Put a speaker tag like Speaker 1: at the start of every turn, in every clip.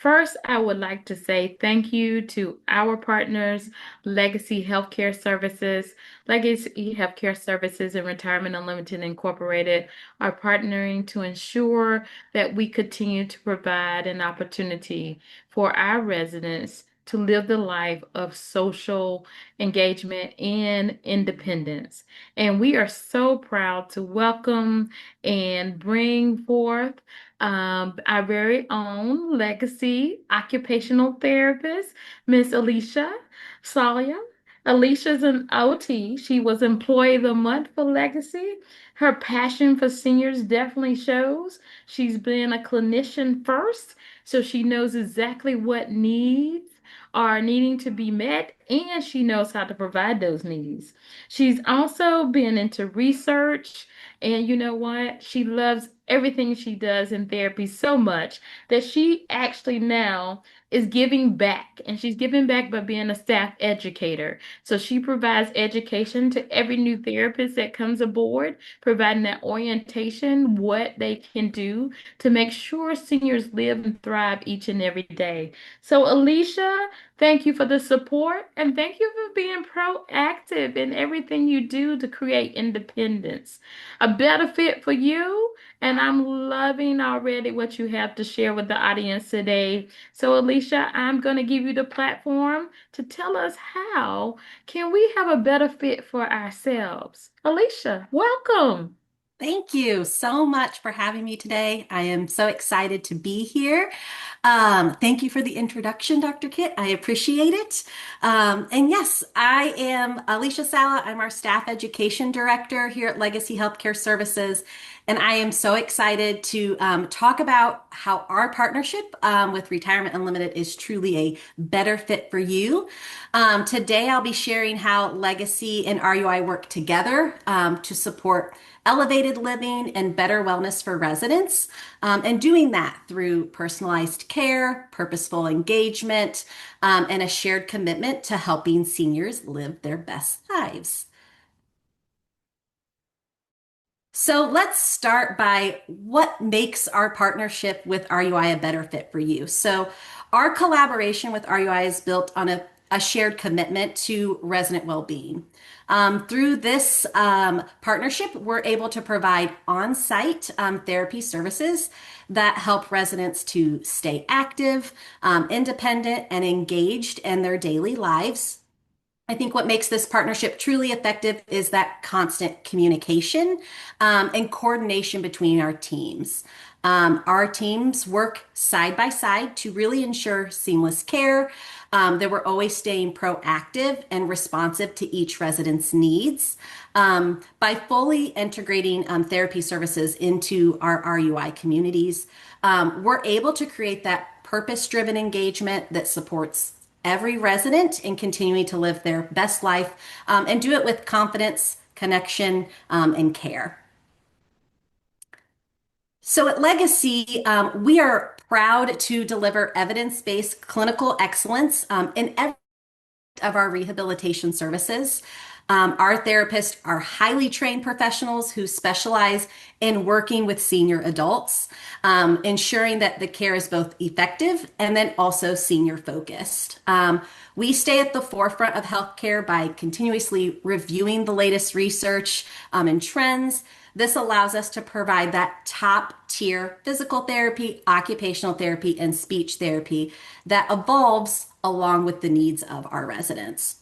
Speaker 1: First, I would like to say thank you to our partners, Legacy Healthcare Services. Legacy Healthcare Services and Retirement Unlimited Incorporated are partnering to ensure that we continue to provide an opportunity for our residents to live the life of social engagement and independence. And we are so proud to welcome and bring forth our very own legacy occupational therapist, Miss Alicia Salia. Alicia's an OT. She was Employee of the Month for Legacy. Her passion for seniors definitely shows. She's been a clinician first, so she knows exactly what needs are needing to be met, and she knows how to provide those needs. She's also been into research, and you know what? She loves everything she does in therapy so much that she actually now is giving back. And she's giving back by being a staff educator. So she provides education to every new therapist that comes aboard, providing that orientation, what they can do to make sure seniors live and thrive each and every day. So, Alicia, thank you for the support and thank you for being proactive in everything you do to create independence. A better fit for you, and I'm loving already what you have to share with the audience today. So, Alicia, I'm going to give you the platform to tell us how can we have a better fit for ourselves. Alicia, welcome.
Speaker 2: Thank you so much for having me today. I am so excited to be here. Thank you for the introduction, Dr. Kit. I appreciate it. And yes, I am Alicia Sala. I'm our staff education director here at Legacy Healthcare Services. And I am so excited to talk about how our partnership with Retirement Unlimited is truly a better fit for you. Today, I'll be sharing how Legacy and RUI work together to support elevated living and better wellness for residents, and doing that through personalized care, purposeful engagement, and a shared commitment to helping seniors live their best lives. So let's start by what makes our partnership with RUI a better fit for you. So our collaboration with RUI is built on a shared commitment to resident well-being. Through this partnership, we're able to provide on-site therapy services that help residents to stay active, independent, and engaged in their daily lives. I think what makes this partnership truly effective is that constant communication and coordination between our teams. Our teams work side by side to really ensure seamless care, that we're always staying proactive and responsive to each resident's needs. By fully integrating therapy services into our RUI communities, we're able to create that purpose-driven engagement that supports every resident in continuing to live their best life and do it with confidence, connection, and care. So at Legacy, we are proud to deliver evidence-based clinical excellence in every of our rehabilitation services. Our therapists are highly trained professionals who specialize in working with senior adults, ensuring that the care is both effective and then also senior focused. We stay at the forefront of healthcare by continuously reviewing the latest research and trends. This allows us to provide that top tier physical therapy, occupational therapy, and speech therapy that evolves along with the needs of our residents.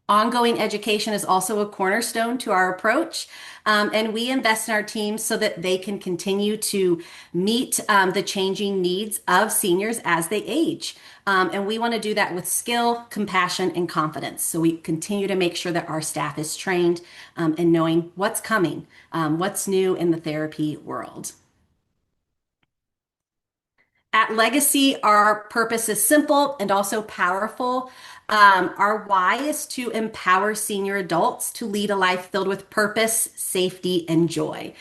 Speaker 2: Ongoing education is also a cornerstone to our approach, and we invest in our teams so that they can continue to meet the changing needs of seniors as they age. And we want to do that with skill, compassion, and confidence. So we continue to make sure that our staff is trained in knowing what's coming, what's new in the therapy world. At Legacy, our purpose is simple and also powerful. Our why is to empower senior adults to lead a life filled with purpose, safety, and joy.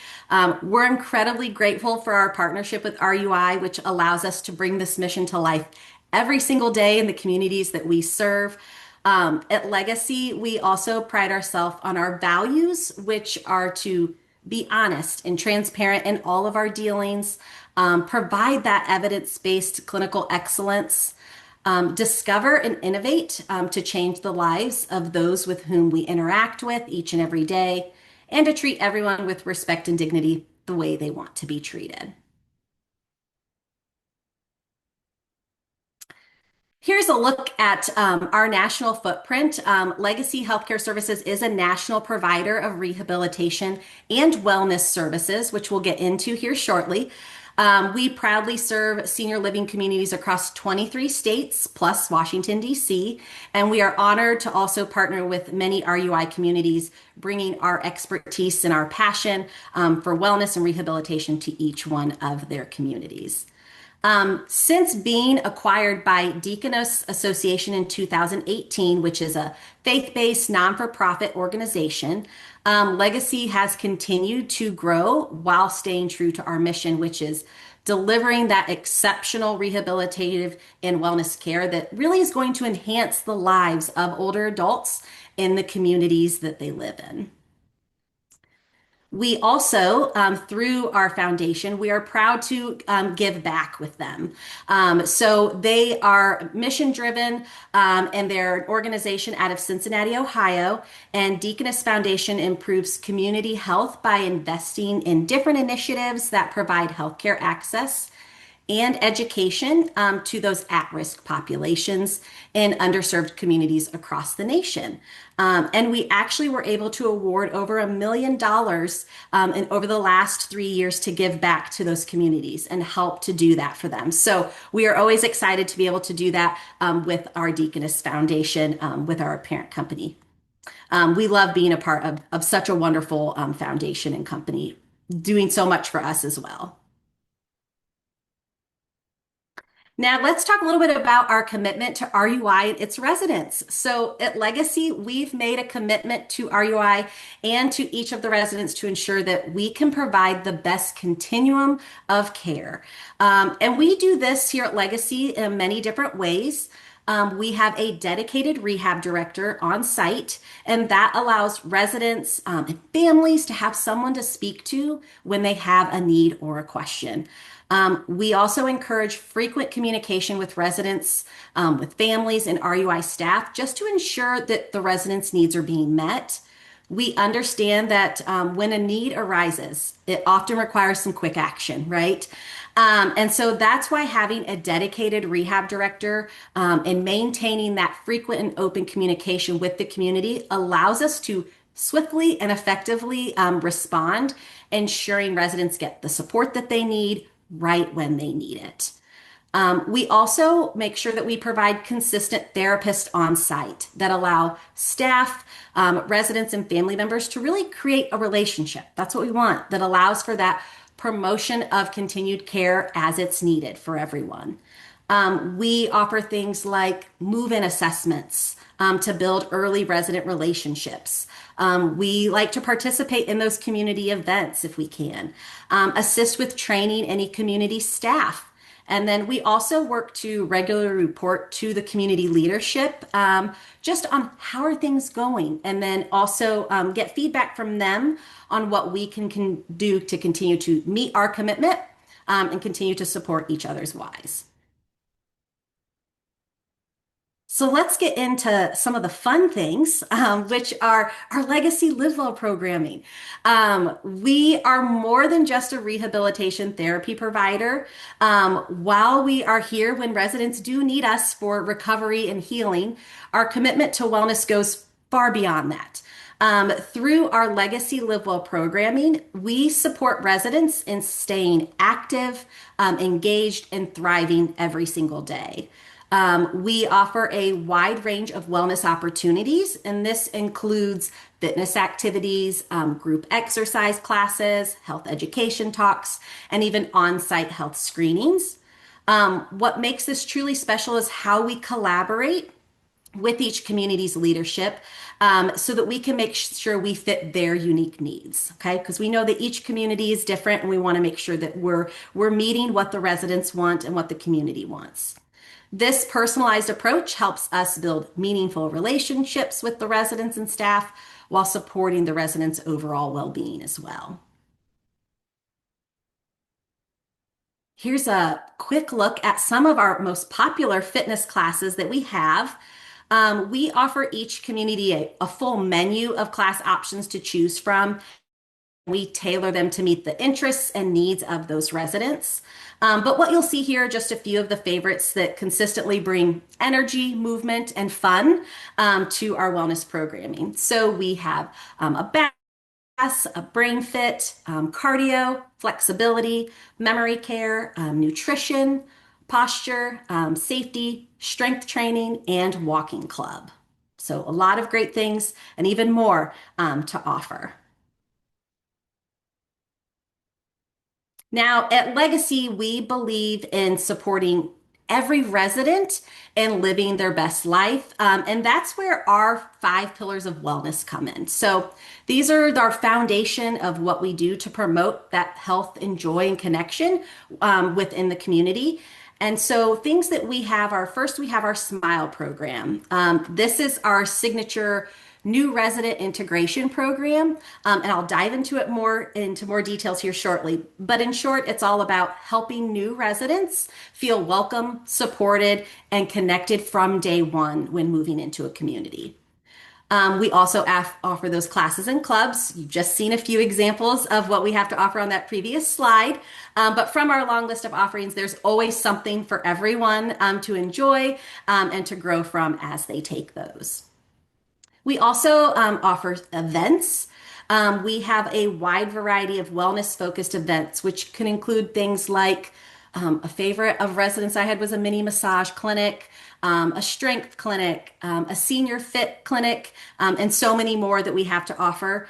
Speaker 2: We're incredibly grateful for our partnership with RUI, which allows us to bring this mission to life every single day in the communities that we serve. At Legacy, we also pride ourselves on our values, which are to be honest and transparent in all of our dealings, provide that evidence-based clinical excellence, discover and innovate to change the lives of those with whom we interact with each and every day, and to treat everyone with respect and dignity the way they want to be treated. Here's a look at our national footprint. Legacy Healthcare Services is a national provider of rehabilitation and wellness services, which we'll get into here shortly. We proudly serve senior living communities across 23 states plus Washington, D.C., and we are honored to also partner with many RUI communities, bringing our expertise and our passion for wellness and rehabilitation to each one of their communities. Since being acquired by Deaconess Association in 2018, which is a faith-based non-for-profit organization, Legacy has continued to grow while staying true to our mission, which is delivering that exceptional rehabilitative and wellness care that really is going to enhance the lives of older adults in the communities that they live in. We also, through our foundation, we are proud to give back with them. So they are mission driven, and they're an organization out of Cincinnati, Ohio. And Deaconess Foundation improves community health by investing in different initiatives that provide healthcare access and education to those at-risk populations in underserved communities across the nation. And we actually were able to award over $1 million over the last 3 years to give back to those communities and help to do that for them. So we are always excited to be able to do that with our Deaconess Foundation, with our parent company. We love being a part of such a wonderful foundation and company, doing so much for us as well. Now, let's talk a little bit about our commitment to RUI and its residents. So, at Legacy, we've made a commitment to RUI and to each of the residents to ensure that we can provide the best continuum of care. And we do this here at Legacy in many different ways. We have a dedicated rehab director on site, and that allows residents and families to have someone to speak to when they have a need or a question. We also encourage frequent communication with residents, with families, and RUI staff just to ensure that the residents' needs are being met. We understand that when a need arises, it often requires some quick action, right? And so that's why having a dedicated rehab director and maintaining that frequent and open communication with the community allows us to swiftly and effectively respond, ensuring residents get the support that they need right when they need it. We also make sure that we provide consistent therapists on site that allow staff, residents, and family members to really create a relationship. That's what we want, that allows for that promotion of continued care as it's needed for everyone. We offer things like move-in assessments to build early resident relationships. We like to participate in those community events if we can, assist with training any community staff. And then we also work to regularly report to the community leadership just on how are things going, and then also get feedback from them on what we can do to continue to meet our commitment and continue to support each other's whys. So let's get into some of the fun things, which are our Legacy Live Well programming. We are more than just a rehabilitation therapy provider. While we are here when residents do need us for recovery and healing, our commitment to wellness goes far beyond that. Through our Legacy Live Well programming, we support residents in staying active, engaged, and thriving every single day. We offer a wide range of wellness opportunities, and this includes fitness activities, group exercise classes, health education talks, and even on-site health screenings. What makes this truly special is how we collaborate with each community's leadership so that we can make sure we fit their unique needs, okay? Because we know that each community is different, and we want to make sure that we're meeting what the residents want and what the community wants. This personalized approach helps us build meaningful relationships with the residents and staff while supporting the residents' overall well-being as well. Here's a quick look at some of our most popular fitness classes that we have. We offer each community a full menu of class options to choose from. We tailor them to meet the interests and needs of those residents. But what you'll see here are just a few of the favorites that consistently bring energy, movement, and fun to our wellness programming. So we have a back a brain fit, cardio, flexibility, memory care, nutrition, posture, safety, strength training, and walking club. So, a lot of great things and even more to offer. Now, at Legacy, we believe in supporting every resident and living their best life. And that's where our 5 pillars of wellness come in. So, these are our foundation of what we do to promote that health and joy and connection within the community. And so, things that we have are first, we have our SMILE program. This is our signature new resident integration program. And I'll dive into more details here shortly. But in short, it's all about helping new residents feel welcome, supported, and connected from day one when moving into a community. We also offer those classes and clubs. You've just seen a few examples of what we have to offer on that previous slide. But from our long list of offerings, there's always something for everyone to enjoy and to grow from as they take those. We also offer events. We have a wide variety of wellness focused events, which can include things like a favorite of residents I had was a mini massage clinic, a strength clinic, a senior fit clinic, and so many more that we have to offer.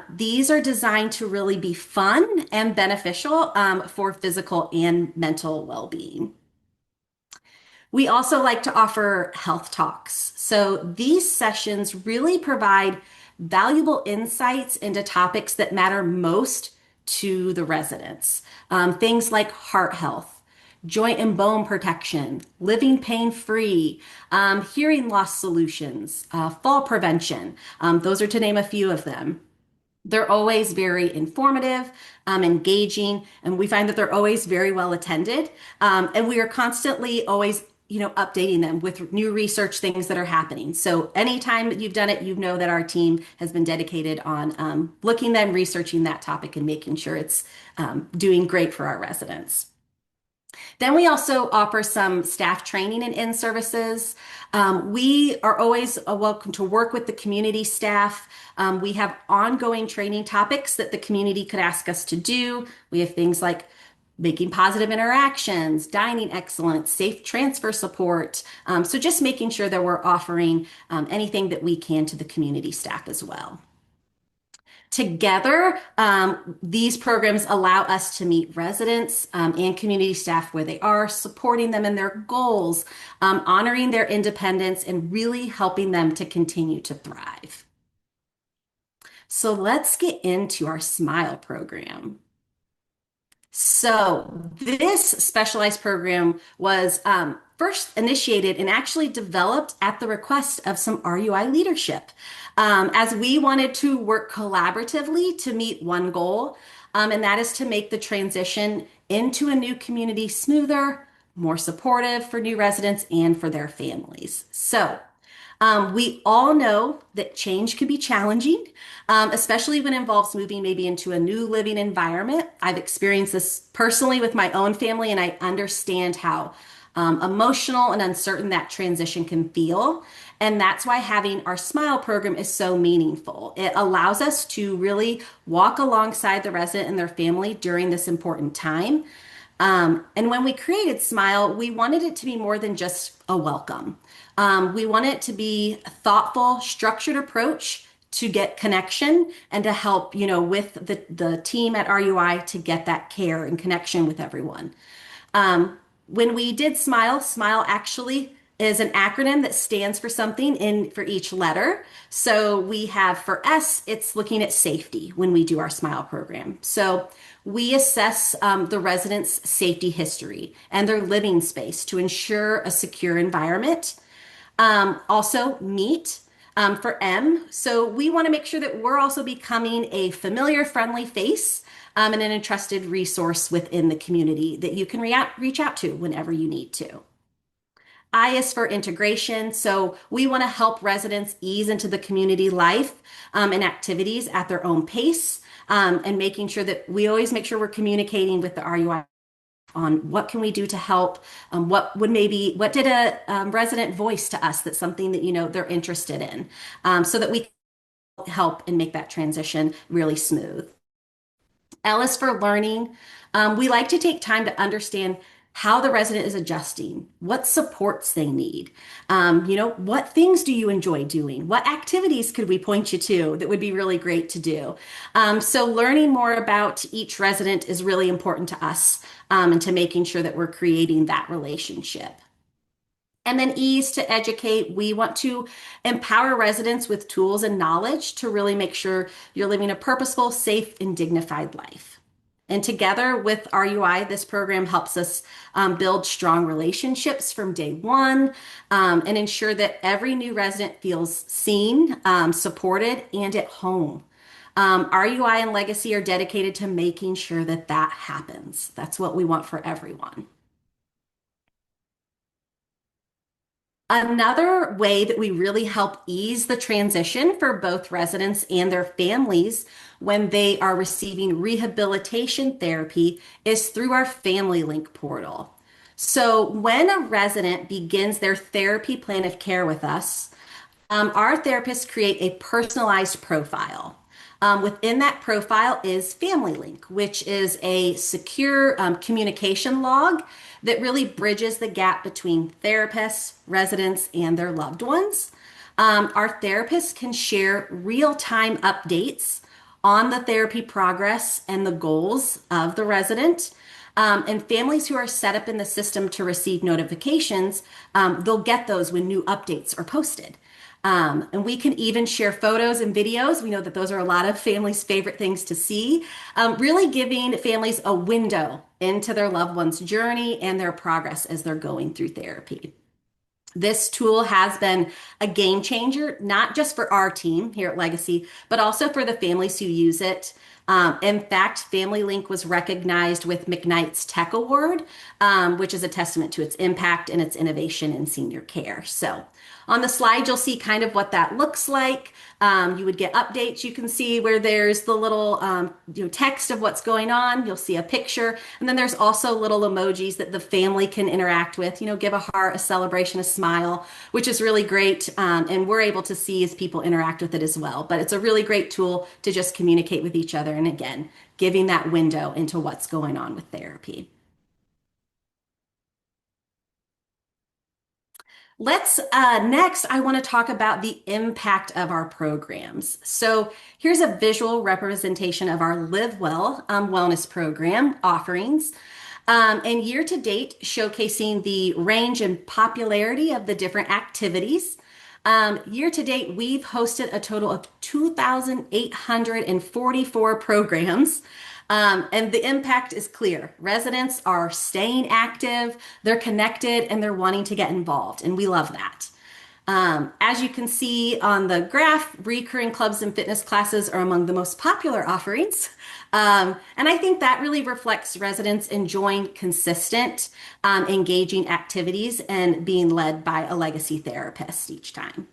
Speaker 2: These are designed to really be fun and beneficial for physical and mental well being. We also like to offer health talks. So these sessions really provide valuable insights into topics that matter most to the residents. Things like heart health, joint and bone protection, living pain free, hearing loss solutions, fall prevention. Those are to name a few of them. They're always very informative, engaging, and we find that they're always very well attended. And we are constantly always, updating them with new research things that are happening. So anytime that you've done it, you know that our team has been dedicated on looking and researching that topic and making sure it's doing great for our residents. Then we also offer some staff training and in services. We are always welcome to work with the community staff. We have ongoing training topics that the community could ask us to do. We have things like making positive interactions, dining excellence, safe transfer support. So just making sure that we're offering anything that we can to the community staff as well. Together, these programs allow us to meet residents and community staff where they are, supporting them in their goals, honoring their independence, and really helping them to continue to thrive. So let's get into our SMILE program. So this specialized program was first initiated and actually developed at the request of some RUI leadership, as we wanted to work collaboratively to meet one goal, and that is to make the transition into a new community smoother, more supportive for new residents and for their families. So we all know that change can be challenging, especially when it involves moving maybe into a new living environment. I've experienced this personally with my own family, and I understand how emotional and uncertain that transition can feel. And that's why having our SMILE program is so meaningful. It allows us to really walk alongside the resident and their family during this important time. And when we created SMILE, we wanted it to be more than just a welcome. We want it to be a thoughtful, structured approach to get connection and to help, with the team at RUI to get that care and connection with everyone. When we did SMILE, SMILE actually is an acronym that stands for something in for each letter. So we have for S, it's looking at safety when we do our SMILE program. So we assess the residents' safety history and their living space to ensure a secure environment. Also, meet. For M, so we want to make sure that we're also becoming a familiar, friendly face and an entrusted resource within the community that you can reach out to whenever you need to. I is for integration. So we want to help residents ease into the community life and activities at their own pace, and making sure that we always make sure we're communicating with the RUI on what can we do to help. What did a resident voice to us that's something that they're interested in, so that we can help and make that transition really smooth. L is for learning. We like to take time to understand how the resident is adjusting, what supports they need. What things do you enjoy doing? What activities could we point you to that would be really great to do? So learning more about each resident is really important to us, and to making sure that we're creating that relationship. And then E is to educate. We want to empower residents with tools and knowledge to really make sure you're living a purposeful, safe, and dignified life. And together with RUI, this program helps us build strong relationships from day one, and ensure that every new resident feels seen, supported, and at home. RUI and Legacy are dedicated to making sure that that happens. That's what we want for everyone. Another way that we really help ease the transition for both residents and their families when they are receiving rehabilitation therapy is through our Family Link portal. So, when a resident begins their therapy plan of care with us, our therapists create a personalized profile. Within that profile is Family Link, which is a secure communication log that really bridges the gap between therapists, residents, and their loved ones. Our therapists can share real time updates on the therapy progress and the goals of the resident. And families who are set up in the system to receive notifications, they'll get those when new updates are posted. And we can even share photos and videos. We know that those are a lot of families' favorite things to see, really giving families a window into their loved one's journey and their progress as they're going through therapy. This tool has been a game changer, not just for our team here at Legacy, but also for the families who use it. In fact, Family Link was recognized with McKnight's Tech Award, which is a testament to its impact and its innovation in senior care. So, on the slide, you'll see kind of what that looks like. You would get updates. You can see where there's the little text of what's going on. You'll see a picture. And then there's also little emojis that the family can interact with, give a heart, a celebration, a smile, which is really great. And we're able to see as people interact with it as well. But it's a really great tool to just communicate with each other. And again, giving that window into what's going on with therapy. Next, I want to talk about the impact of our programs. So here's a visual representation of our Live Well wellness program offerings. And year to date, showcasing the range and popularity of the different activities. Year to date, we've hosted a total of 2,844 programs. And the impact is clear. Residents are staying active, they're connected, and they're wanting to get involved. And we love that. As you can see on the graph, recurring clubs and fitness classes are among the most popular offerings. And I think that really reflects residents enjoying consistent, engaging activities and being led by a legacy therapist each time.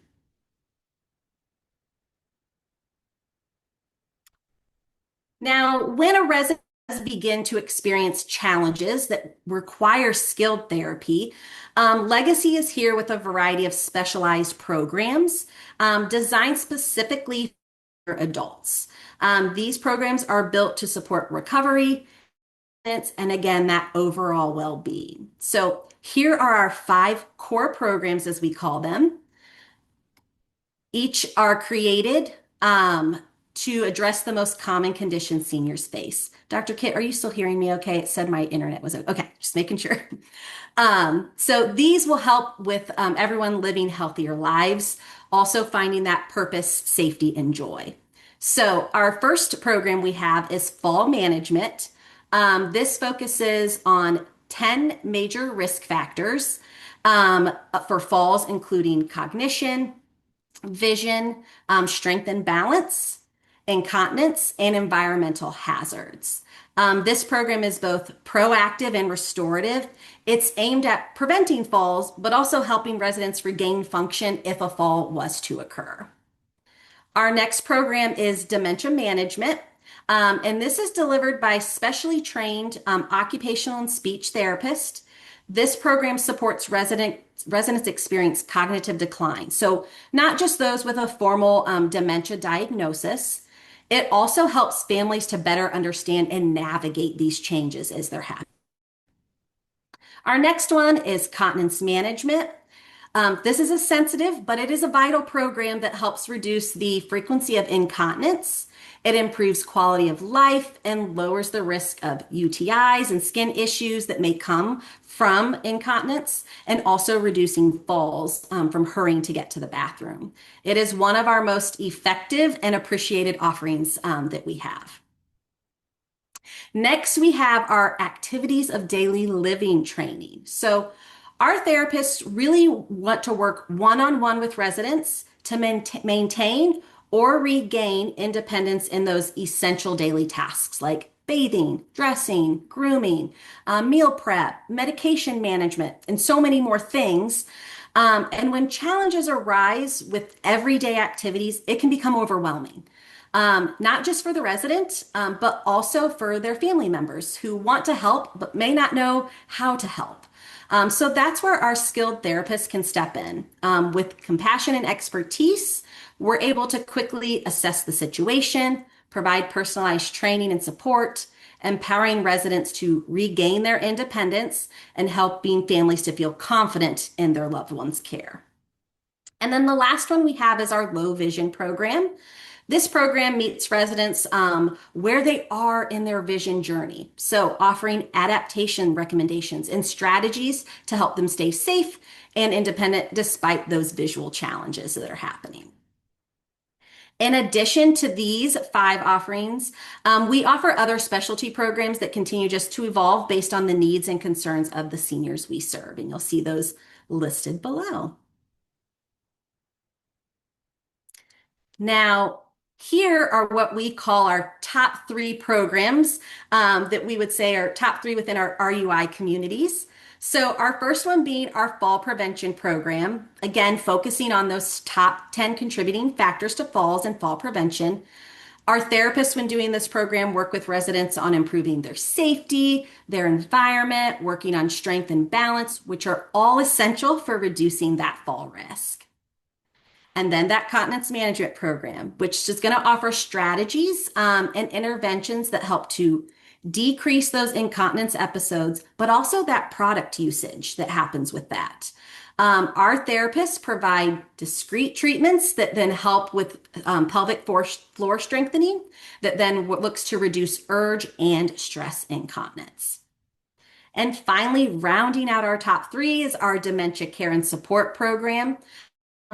Speaker 2: Now, when a resident does begin to experience challenges that require skilled therapy, Legacy is here with a variety of specialized programs designed specifically for adults. These programs are built to support recovery and again, that overall well-being. So here are our 5 core programs, as we call them. Each are created to address the most common conditions seniors face. Dr. Kit, are you still hearing me okay? It said my internet was okay, just making sure. So these will help with everyone living healthier lives, also finding that purpose, safety, and joy. So our first program we have is fall management. This focuses on 10 major risk factors for falls, including cognition, vision, strength and balance, incontinence, and environmental hazards. This program is both proactive and restorative. It's aimed at preventing falls, but also helping residents regain function if a fall was to occur. Our next program is dementia management. And this is delivered by specially trained occupational and speech therapists. This program supports residents experience cognitive decline. So, not just those with a formal dementia diagnosis, it also helps families to better understand and navigate these changes as they're happening. Our next one is continence management. This is a sensitive, but it is a vital program that helps reduce the frequency of incontinence. It improves quality of life and lowers the risk of UTIs and skin issues that may come from incontinence, and also reducing falls from hurrying to get to the bathroom. It is one of our most effective and appreciated offerings that we have. Next, we have our activities of daily living training. So, our therapists really want to work one on one with residents to maintain or regain independence in those essential daily tasks like bathing, dressing, grooming, meal prep, medication management, and so many more things. And when challenges arise with everyday activities, it can become overwhelming. Not just for the resident, but also for their family members who want to help but may not know how to help. So that's where our skilled therapists can step in. With compassion and expertise, we're able to quickly assess the situation, provide personalized training and support, empowering residents to regain their independence and helping families to feel confident in their loved one's care. And then the last one we have is our low vision program. This program meets residents where they are in their vision journey. So, offering adaptation recommendations and strategies to help them stay safe and independent despite those visual challenges that are happening. In addition to these 5 offerings, we offer other specialty programs that continue just to evolve based on the needs and concerns of the seniors we serve. And you'll see those listed below. Now, here are what we call our top 3 programs that we would say are top 3 within our RUI communities. So, our first one being our fall prevention program, again, focusing on those top 10 contributing factors to falls and fall prevention. Our therapists, when doing this program, work with residents on improving their safety, their environment, working on strength and balance, which are all essential for reducing that fall risk. And then that continence management program, which is going to offer strategies and interventions that help to decrease those incontinence episodes, but also that product usage that happens with that. Our therapists provide discrete treatments that then help with pelvic floor strengthening, that then looks to reduce urge and stress incontinence. And finally, rounding out our top 3 is our dementia care and support program,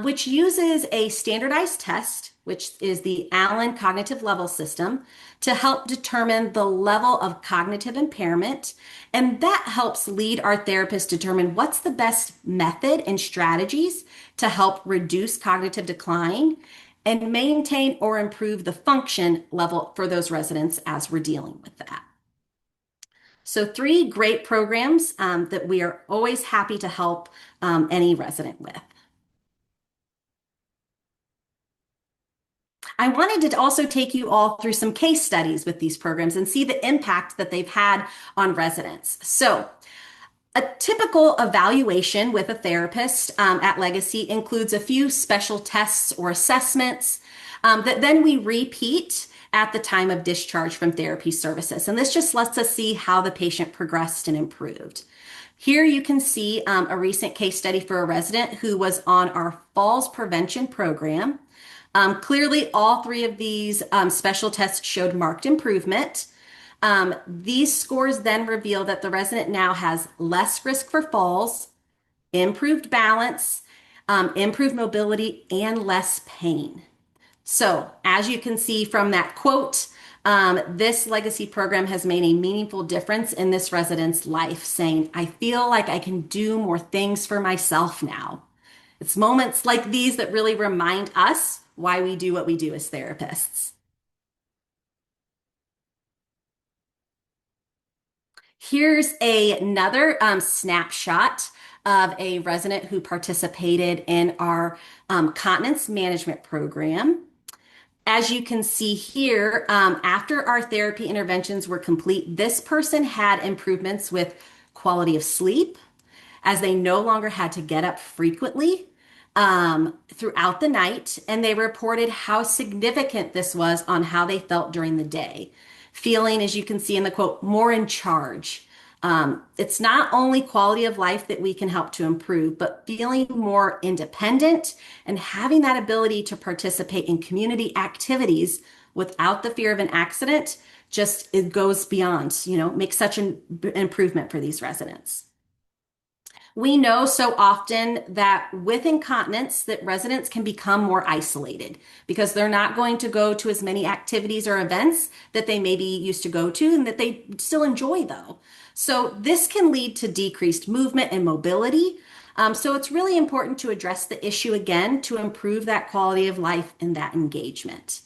Speaker 2: which uses a standardized test, which is the Allen Cognitive Level System, to help determine the level of cognitive impairment. And that helps lead our therapists determine what's the best method and strategies to help reduce cognitive decline and maintain or improve the function level for those residents as we're dealing with that. So 3 great programs that we are always happy to help any resident with. I wanted to also take you all through some case studies with these programs and see the impact that they've had on residents. So, a typical evaluation with a therapist at Legacy includes a few special tests or assessments that then we repeat at the time of discharge from therapy services. And this just lets us see how the patient progressed and improved. Here you can see a recent case study for a resident who was on our falls prevention program. Clearly, all 3 of these special tests showed marked improvement. These scores then reveal that the resident now has less risk for falls, improved balance, improved mobility, and less pain. So, as you can see from that quote, this legacy program has made a meaningful difference in this resident's life, saying, I feel like I can do more things for myself now. It's moments like these that really remind us why we do what we do as therapists. Here's another snapshot of a resident who participated in our continence management program. As you can see here, after our therapy interventions were complete, this person had improvements with quality of sleep, as they no longer had to get up frequently throughout the night. And they reported how significant this was on how they felt during the day. Feeling, as you can see in the quote, more in charge. It's not only quality of life that we can help to improve, but feeling more independent and having that ability to participate in community activities without the fear of an accident just it goes beyond, makes such an improvement for these residents. We know so often that with incontinence that residents can become more isolated because they're not going to go to as many activities or events that they maybe used to go to and that they still enjoy though. So this can lead to decreased movement and mobility. So it's really important to address the issue again to improve that quality of life and that engagement.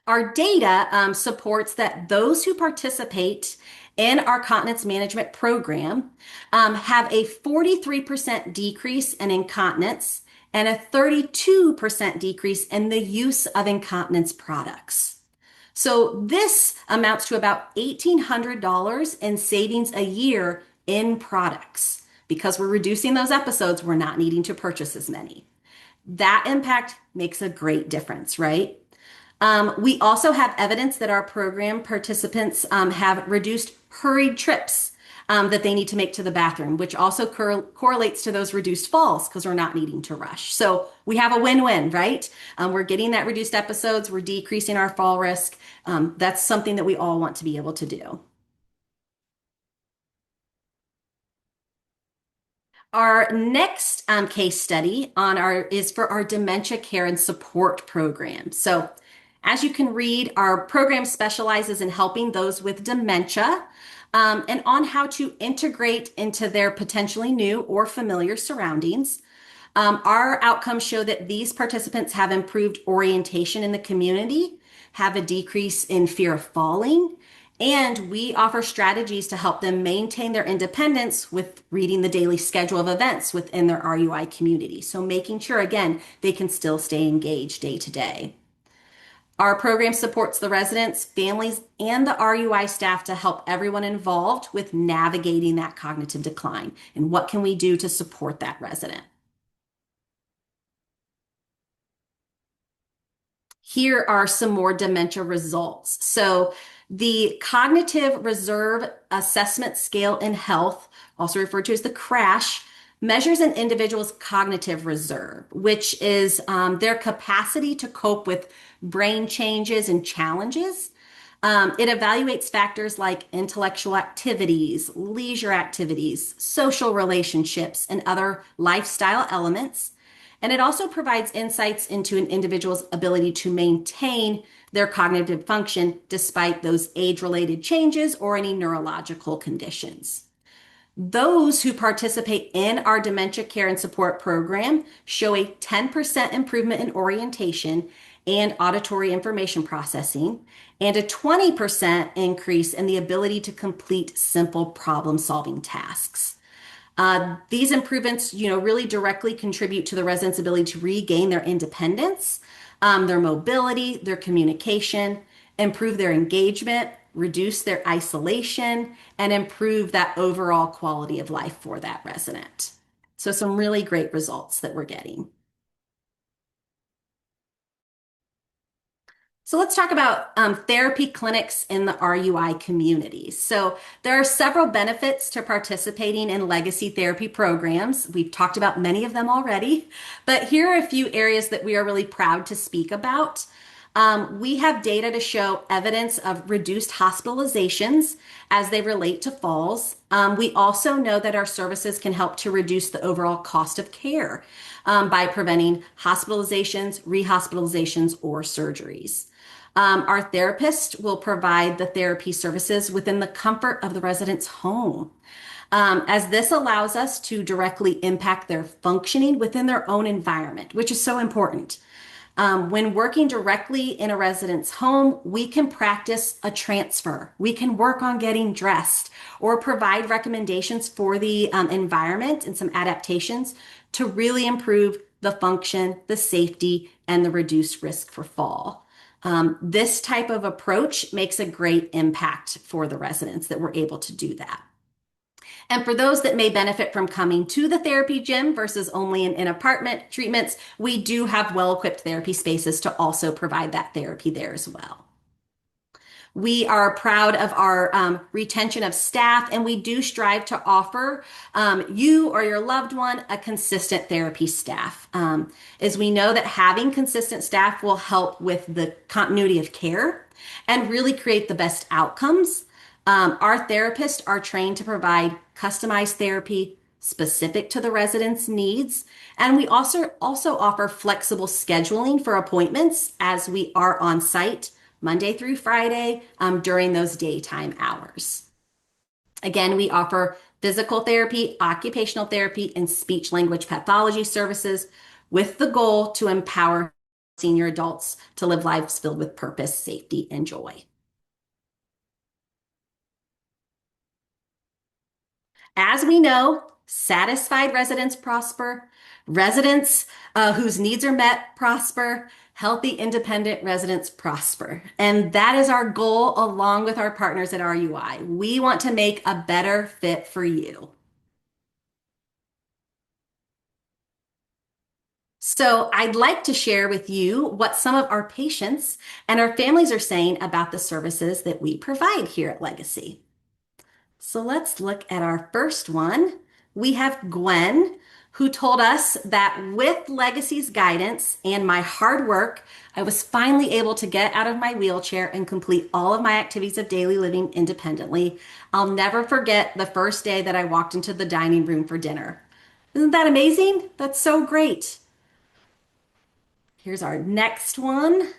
Speaker 2: Our data supports that those who participate in our continence management program have a 43% decrease in incontinence and a 32% decrease in the use of incontinence products. So this amounts to about $1,800 in savings a year in products. Because we're reducing those episodes, we're not needing to purchase as many. That impact makes a great difference, right? We also have evidence that our program participants have reduced hurried trips that they need to make to the bathroom, which also correlates to those reduced falls because we're not needing to rush. So we have a win-win, right? We're getting that reduced episodes, we're decreasing our fall risk. That's something that we all want to be able to do. Our next case study is for our dementia care and support program. So, as you can read, our program specializes in helping those with dementia and on how to integrate into their potentially new or familiar surroundings. Our outcomes show that these participants have improved orientation in the community, have a decrease in fear of falling, and we offer strategies to help them maintain their independence with reading the daily schedule of events within their RUI community. So making sure, again, they can still stay engaged day to day. Our program supports the residents, families, and the RUI staff to help everyone involved with navigating that cognitive decline. And what can we do to support that resident? Here are some more dementia results. So the Cognitive Reserve Assessment Scale in Health, also referred to as the CRASH, measures an individual's cognitive reserve, which is their capacity to cope with brain changes and challenges. It evaluates factors like intellectual activities, leisure activities, social relationships, and other lifestyle elements. And it also provides insights into an individual's ability to maintain their cognitive function despite those age-related changes or any neurological conditions. Those who participate in our dementia care and support program show a 10% improvement in orientation and auditory information processing, and a 20% increase in the ability to complete simple problem-solving tasks. These improvements, really directly contribute to the residents' ability to regain their independence, their mobility, their communication, improve their engagement, reduce their isolation, and improve that overall quality of life for that resident. So some really great results that we're getting. So let's talk about therapy clinics in the RUI community. So there are several benefits to participating in legacy therapy programs. We've talked about many of them already, but here are a few areas that we are really proud to speak about. We have data to show evidence of reduced hospitalizations as they relate to falls. We also know that our services can help to reduce the overall cost of care by preventing hospitalizations, rehospitalizations, or surgeries. Our therapist will provide the therapy services within the comfort of the resident's home, as this allows us to directly impact their functioning within their own environment, which is so important. When working directly in a resident's home, we can practice a transfer. We can work on getting dressed or provide recommendations for the environment and some adaptations to really improve the function, the safety, and the reduced risk for fall. This type of approach makes a great impact for the residents that we're able to do that. And for those that may benefit from coming to the therapy gym versus only in apartment treatments, we do have well-equipped therapy spaces to also provide that therapy there as well. We are proud of our retention of staff, and we do strive to offer you or your loved one a consistent therapy staff. As we know that having consistent staff will help with the continuity of care and really create the best outcomes. Our therapists are trained to provide customized therapy specific to the resident's needs. And we also offer flexible scheduling for appointments as we are on site Monday through Friday during those daytime hours. Again, we offer physical therapy, occupational therapy, and speech language pathology services with the goal to empower senior adults to live lives filled with purpose, safety, and joy. As we know, satisfied residents prosper, residents whose needs are met prosper, healthy, independent residents prosper. And that is our goal along with our partners at RUI. We want to make a better fit for you. So I'd like to share with you what some of our patients and our families are saying about the services that we provide here at Legacy. So let's look at our first one. We have Gwen, who told us that with Legacy's guidance and my hard work, I was finally able to get out of my wheelchair and complete all of my activities of daily living independently. I'll never forget the first day that I walked into the dining room for dinner. Isn't that amazing? That's so great. Here's our next one.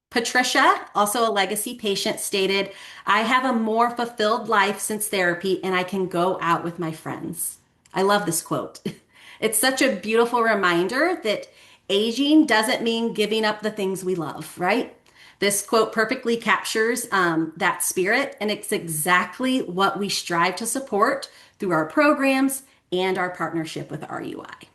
Speaker 2: Patricia, also a Legacy patient, stated, I have a more fulfilled life since therapy and I can go out with my friends. I love this quote. It's such a beautiful reminder that aging doesn't mean giving up the things we love, right? This quote perfectly captures that spirit, and it's exactly what we strive to support through our programs and our partnership with RUI.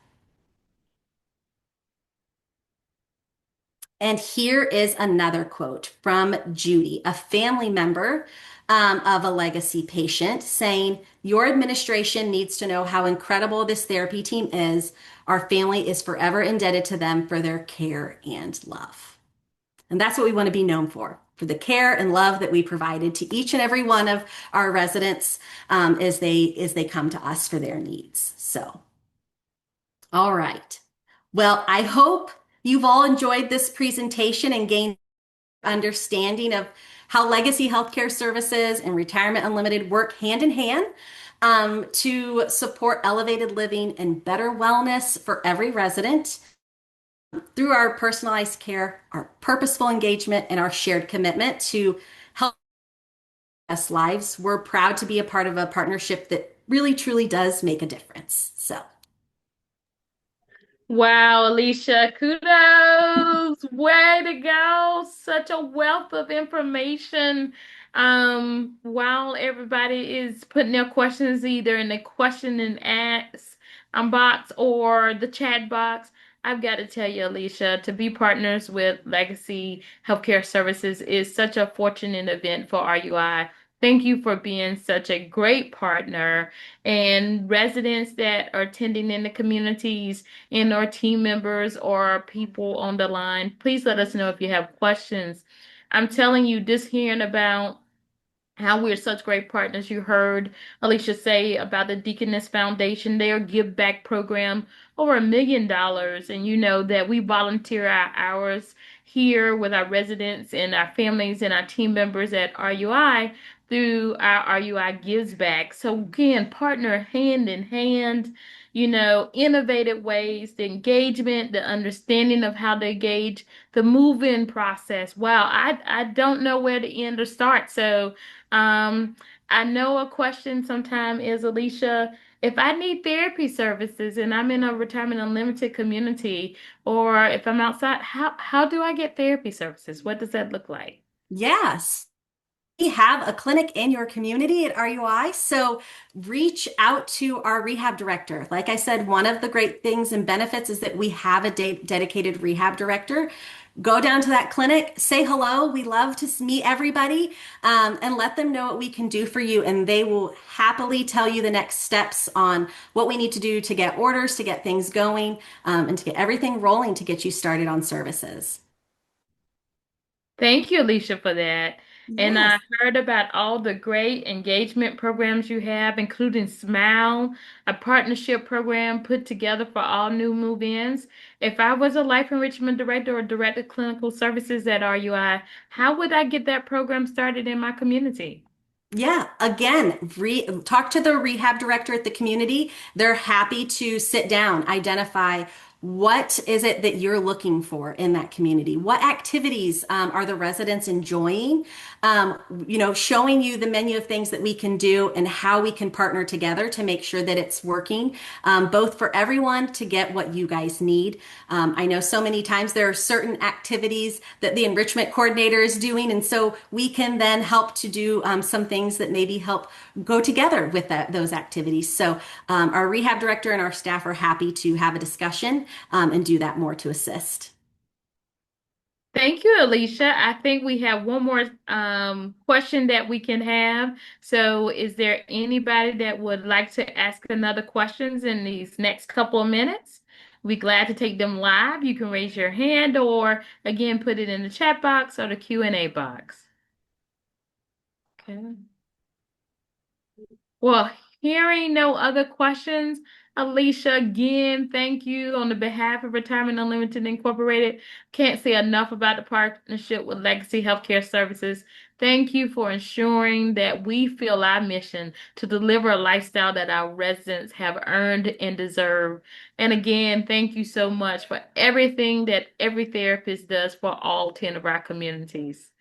Speaker 2: And here is another quote from Judy, a family member of a Legacy patient, saying, Your administration needs to know how incredible this therapy team is. Our family is forever indebted to them for their care and love. And that's what we want to be known for the care and love that we provided to each and every one of our residents as they come to us for their needs. So, all right. Well, I hope you've all enjoyed this presentation and gained understanding of how Legacy Healthcare Services and Retirement Unlimited work hand in hand to support elevated living and better wellness for every resident through our personalized care, our purposeful engagement, and our shared commitment to help us lives. We're proud to be a part of a partnership that really, truly does make a difference. So.
Speaker 1: Wow, Alicia, kudos. Way to go. Such a wealth of information. While everybody is putting their questions either in the question and ask box or the chat box, I've got to tell you, Alicia, to be partners with Legacy Healthcare Services is such a fortunate event for RUI. Thank you for being such a great partner, and residents that are attending in the communities and our team members or people on the line, please let us know if you have questions. I'm telling you, just hearing about how we're such great partners. You heard Alicia say about the Deaconess Foundation, their give back program, over $1 million. And you know that we volunteer our hours here with our residents and our families and our team members at RUI through our RUI Gives Back. So again, partner hand in hand, innovative ways, the engagement, the understanding of how to engage, the move-in process. Wow, I don't know where to end or start. So um I know a question sometime is, Alicia, if I need therapy services and I'm in a retirement unlimited community, or if I'm outside, how do I get therapy services? What does that look like?
Speaker 2: Yes. We have a clinic in your community at RUI, so reach out to our rehab director. Like I said, one of the great things and benefits is that we have a dedicated rehab director. Go down to that clinic, say hello. We love to meet everybody, and let them know what we can do for you. And they will happily tell you the next steps on what we need to do to get orders, to get things going, and to get everything rolling to get you started on services.
Speaker 1: Thank you, Alicia, for that. And I
Speaker 2: Yes.
Speaker 1: heard about all the great engagement programs you have, including Smile, a partnership program put together for all new move-ins. If I was a life enrichment director or director of clinical services at RUI, how would I get that program started in my community?
Speaker 2: Yeah, again, talk to the rehab director at the community. They're happy to sit down, identify what is it that you're looking for in that community. What activities are the residents enjoying? Showing you the menu of things that we can do and how we can partner together to make sure that it's working, both for everyone to get what you guys need. I know so many times there are certain activities that the enrichment coordinator is doing, and so we can then help to do some things that maybe help go together with those activities. So our rehab director and our staff are happy to have a discussion and do that more to assist.
Speaker 1: Thank you, Alicia. I think we have one more question that we can have. So, is there anybody that would like to ask another questions in these next couple of minutes? We're glad to take them live. You can raise your hand or again put it in the chat box or the Q&A box. Okay. Well, hearing no other questions, Alicia, again, thank you on the behalf of Retirement Unlimited Incorporated. Can't say enough about the partnership with Legacy Healthcare Services. Thank you for ensuring that we feel our mission to deliver a lifestyle that our residents have earned and deserve. And again, thank you so much for everything that every therapist does for all 10 of our communities.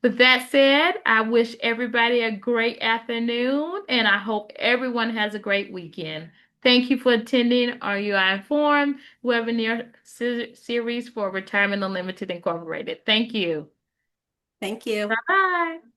Speaker 1: With that said, I wish everybody a great afternoon and I hope everyone has a great weekend. Thank you for attending RUI Informed webinar series for Retirement Unlimited Incorporated. Thank you.
Speaker 2: Thank you.
Speaker 1: Bye bye.